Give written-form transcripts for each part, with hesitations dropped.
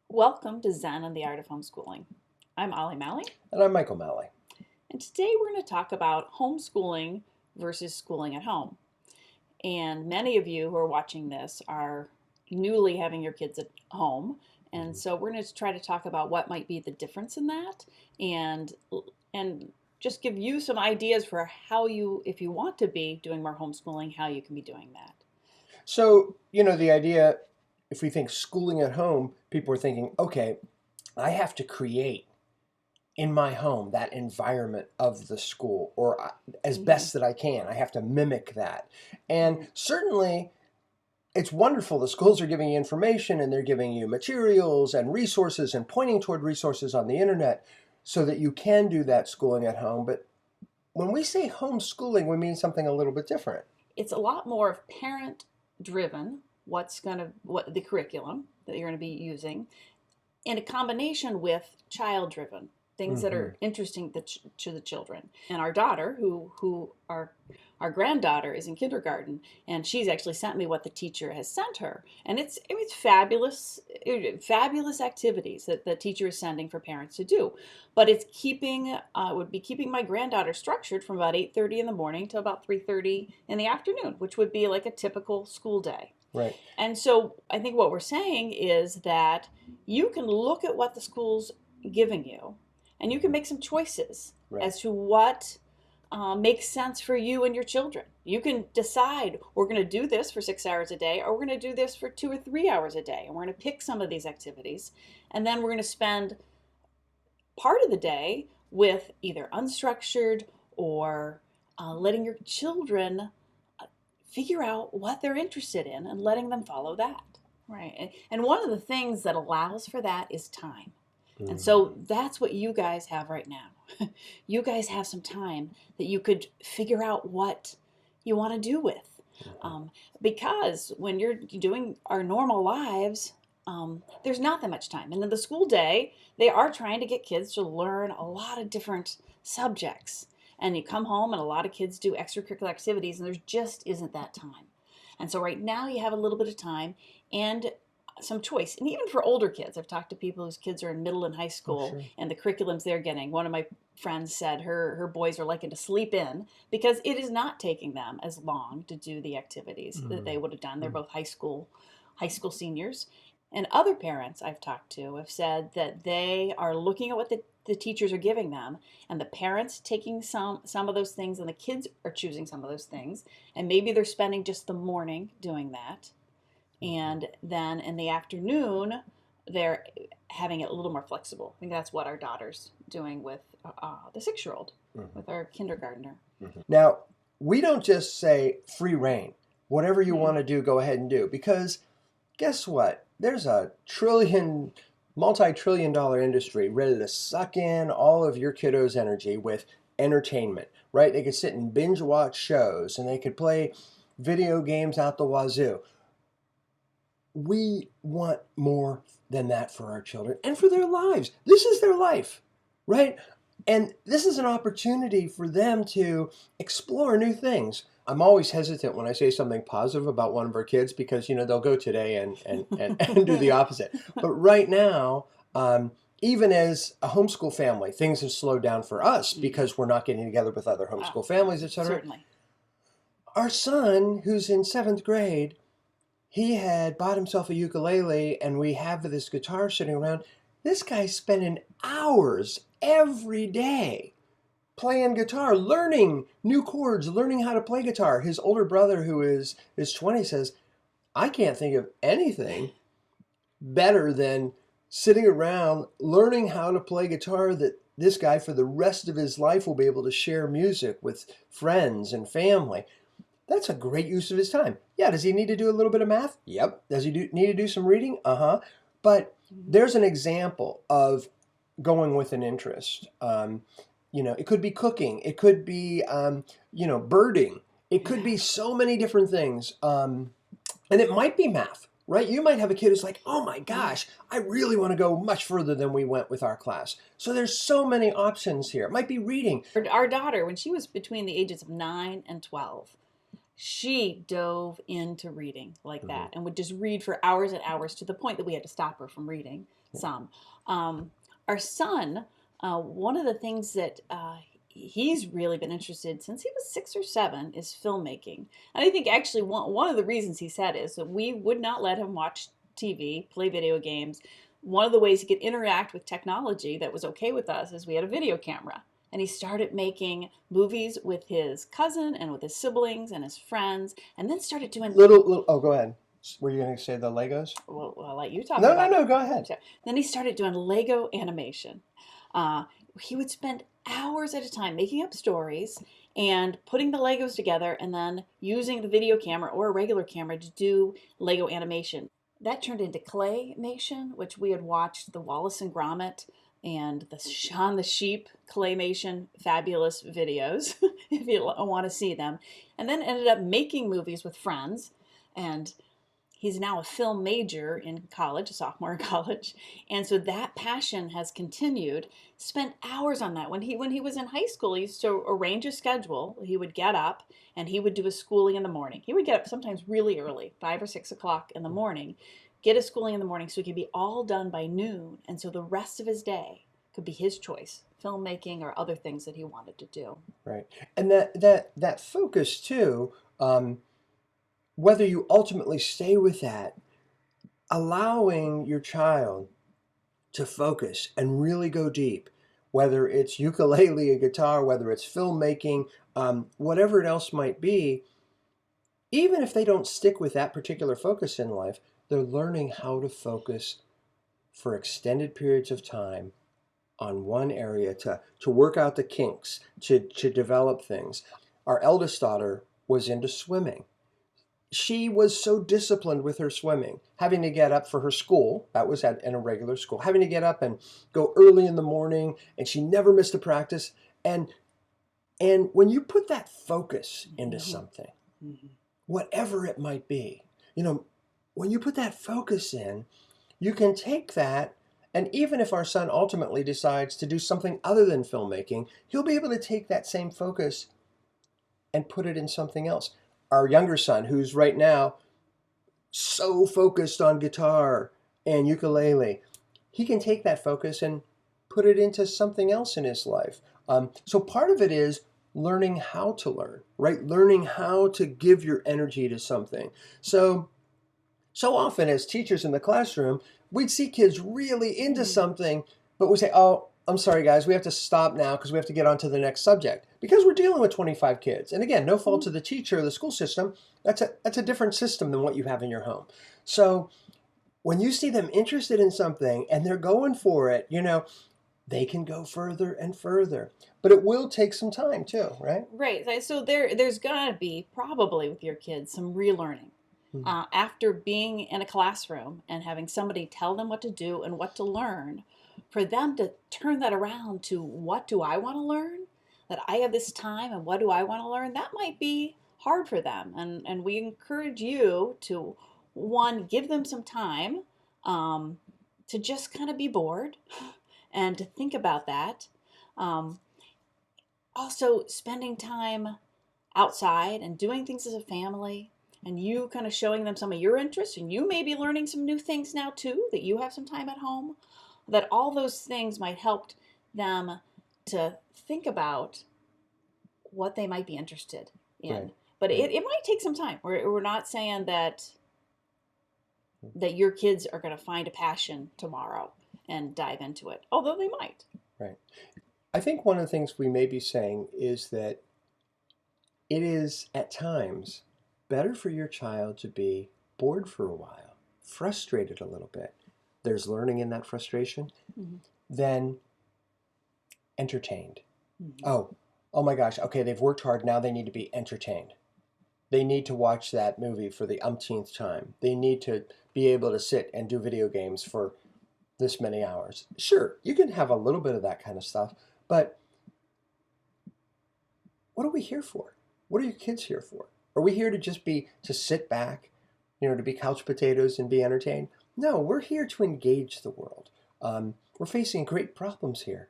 Welcome to Zen and the Art of Homeschooling. I'm Ollie Malley, And I'm Michael Malley. and today we're going to talk about homeschooling versus schooling at home. And many of you who are watching this are newly having your kids at home, and Mhm. so we're going to try to talk about what might be the difference in that, and and just give you some ideas for how you, if you want to be doing more homeschooling, how you can be doing that. So, the idea, if we think schooling at home, people are thinking, okay, I have to create in my home that environment of the school, or as Hmm. best that I can. I have to mimic that. And Hmm. certainly, it's wonderful. The schools are giving you information and they're giving you materials and resources and pointing toward resources on the internet so that you can do that schooling at home. But when we say homeschooling, we mean something a little bit different. It's a lot more of parent driven, what the curriculum that you're going to be using, in a combination with child driven things that Hmm. are interesting to the children. And our daughter, who our granddaughter is in kindergarten, and she's actually sent me what the teacher has sent her, and it's fabulous activities that the teacher is sending for parents to do. But it's would be keeping my granddaughter structured from about 8:30 in the morning to about 3:30 in the afternoon, which would be like a typical school day. Right, And so I think what we're saying is that you can look at what the school's giving you and you can make some choices right. as to what makes sense for you and your children. You can decide we're going to do this for 6 hours a day, or we're going to do this for 2 or 3 hours a day. And we're going to pick some of these activities. And then we're going to spend part of the day with either unstructured or letting your children figure out what they're interested in and letting them follow that. Right. And one of the things that allows for that is time. And so Mhm. that's what you guys have right now. You guys have some time that you could figure out what you want to do with. Mhm. Um, because when you're doing our normal lives, there's not that much time. And in the school day, they are trying to get kids to learn a lot of different subjects. And you come home, and a lot of kids do extracurricular activities, and there just isn't that time. And so right now, you have a little bit of time and some choice. And even for older kids, I've talked to people whose kids are in middle and high Oh, school, sure. and the curriculums they're getting. One of my friends said her boys are liking to sleep in because it is not taking them as long to do the activities that they Mm. would have done. They're Mm. both high school seniors. And other parents I've talked to have said that they are looking at what the teachers are giving them, and the parents taking some of those things, and the kids are choosing some of those things, and maybe they're spending just the morning doing that, Mhm. and then in the afternoon they're having it a little more flexible. I think that's what our daughter's doing with the 6-year old, Mhm. with our kindergartner. Mhm. Now, we don't just say free reign. Whatever you Mm-mm. want to do, go ahead and do. Because guess what? There's a multi-trillion dollar industry ready to suck in all of your kiddos' energy with entertainment, right? They could sit and binge watch shows and they could play video games out the wazoo. We want more than that for our children and for their lives. This is their life, right? And this is an opportunity for them to explore new things. I'm always hesitant when I say something positive about one of our kids because, they'll go today and do the opposite. But right now, even as a homeschool family, things have slowed down for us Mm-hmm. because we're not getting together with other Oh, homeschool families, etc. certainly. Our son, who's in seventh grade, he had bought himself a ukulele and we have this guitar sitting around. This guy's spending hours every day playing guitar, learning new chords, learning how to play guitar. His older brother, who is 20, says, I can't think of anything better than sitting around learning how to play guitar that this guy for the rest of his life will be able to share music with friends and family. That's a great use of his time. Yeah, does he need to do a little bit of math? Yep. Does he need to do some reading? Uh-huh. But Mm-hmm. there's an example of going with an interest. It could be cooking. It could be, birding. It could Yeah. be so many different things. And it might be math, right? You might have a kid who's like, oh my Mm-hmm. gosh, I really want to go much further than we went with our class. So there's so many options here. It might be reading. Our daughter, when she was between the ages of 9 and 12, she dove into reading like Mm-hmm. that and would just read for hours and hours to the point that we had to stop her from reading Yeah. some. Our son, one of the things that he's really been interested since he was 6 or 7 is filmmaking. And I think actually one of the reasons he said is that we would not let him watch TV, play video games. One of the ways he could interact with technology that was okay with us is we had a video camera. And he started making movies with his cousin and with his siblings and his friends, and then started doing. Oh, go ahead. Were you going to say the Legos? Well, I'll let you talk No, no, about it. no. Go ahead. So then he started doing Lego animation. Uh, he would spend hours at a time making up stories and putting the Legos together, and then using the video camera or a regular camera to do Lego animation. That turned into claymation, which we had watched the Wallace and Gromit and the Shaun the Sheep claymation fabulous videos, if you want to see them. And then ended up making movies with friends. And he's now a film major in college, a sophomore in college. And so that passion has continued. Spent hours on that. When he was in high school, he used to arrange a schedule. He would get up and he would do his schooling in the morning. He would get up sometimes really early, 5 or 6 o'clock in the morning, get his schooling in the morning so he could be all done by noon. And so the rest of his day could be his choice, filmmaking or other things that he wanted to do. Right. And that focus too, whether you ultimately stay with that, allowing your child to focus and really go deep, whether it's ukulele, a guitar, whether it's filmmaking, whatever it else might be, even if they don't stick with that particular focus in life, they're learning how to focus for extended periods of time on one area to work out the kinks, to develop things. Our eldest daughter was into swimming. She was so disciplined with her swimming, having to get up for her school. That was in a regular school, having to get up and go early in the morning, and she never missed a practice. And when you put that focus into something, whatever it might be, when you put that focus in, you can take that, and even if our son ultimately decides to do something other than filmmaking, he'll be able to take that same focus and put it in something else. Our younger son, who's right now so focused on guitar and ukulele, he can take that focus and put it into something else in his life. So part of it is learning how to learn, right? Learning how to give your energy to something. So often as teachers in the classroom, we'd see kids really into something, but we say, oh, I'm sorry, guys, we have to stop now because we have to get on to the next subject. Because we're dealing with 25 kids. And again, no fault to the teacher or the school system. That's a different system than what you have in your home. So when you see them interested in something and they're going for it, they can go further and further. But it will take some time too, right? Right. So there's gonna be probably with your kids some relearning. After being in a classroom and having somebody tell them what to do and what to learn, for them to turn that around to what do I want to learn? That I have this time and what do I want to learn? That might be hard for them. And we encourage you to, one, give them some time to just kind of be bored and to think about that. Um, Also, spending time outside and doing things as a family, and you kind of showing them some of your interests, and you may be learning some new things now too, that you have some time at home, that all those things might help them to think about what they might be interested Right. in. But Right. it might take some time. We're not saying that your kids are going to find a passion tomorrow and dive into it, although they might. Right. I think one of the things we may be saying is that it is at times better for your child to be bored for a while, frustrated a little bit. There's learning in that frustration, Mhm. than entertained. Mhm. Oh my gosh, okay, they've worked hard, now they need to be entertained. They need to watch that movie for the umpteenth time. They need to be able to sit and do video games for this many hours. Sure, you can have a little bit of that kind of stuff, but what are we here for? What are your kids here for? Are we here to just to sit back, to be couch potatoes and be entertained? No, we're here to engage the world. We're facing great problems here.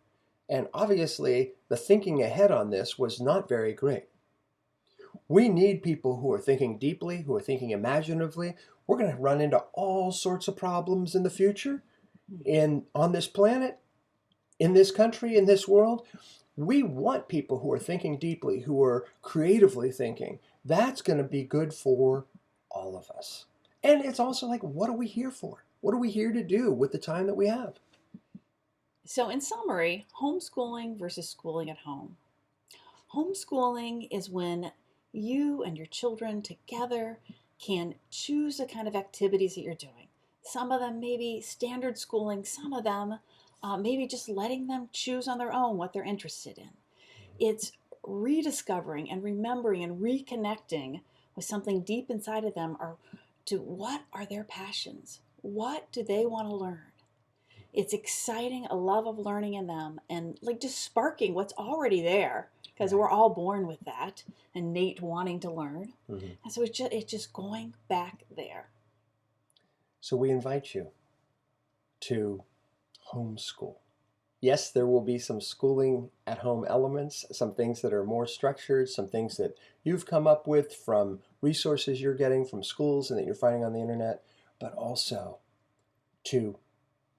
And obviously, the thinking ahead on this was not very great. We need people who are thinking deeply, who are thinking imaginatively. We're going to run into all sorts of problems in the future on this planet, in this country, in this world. We want people who are thinking deeply, who are creatively thinking. That's going to be good for all of us. And it's also like, what are we here for? What are we here to do with the time that we have? So, in summary, homeschooling versus schooling at home. Homeschooling is when you and your children together can choose the kind of activities that you're doing. Some of them may be standard schooling, some of them maybe just letting them choose on their own what they're interested in. It's rediscovering and remembering and reconnecting with something deep inside of them, or to what are their passions? What do they want to learn? It's exciting, a love of learning in them, and like just sparking what's already there, because Right. we're all born with that innate wanting to learn. Mm-hmm. And so it's just going back there. So we invite you to homeschool. Yes, there will be some schooling at home elements, some things that are more structured, some things that you've come up with from resources you're getting from schools and that you're finding on the internet, but also to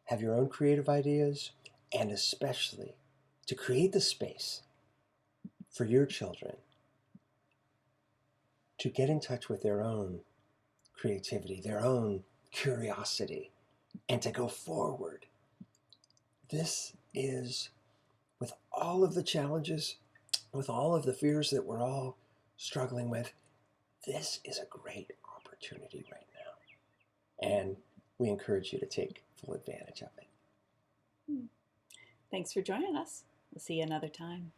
have your own creative ideas, and especially to create the space for your children to get in touch with their own creativity, their own curiosity, and to go forward. This is, with all of the challenges, with all of the fears that we're all struggling with, this is a great opportunity right now. And we encourage you to take full advantage of it. Thanks for joining us. We'll see you another time.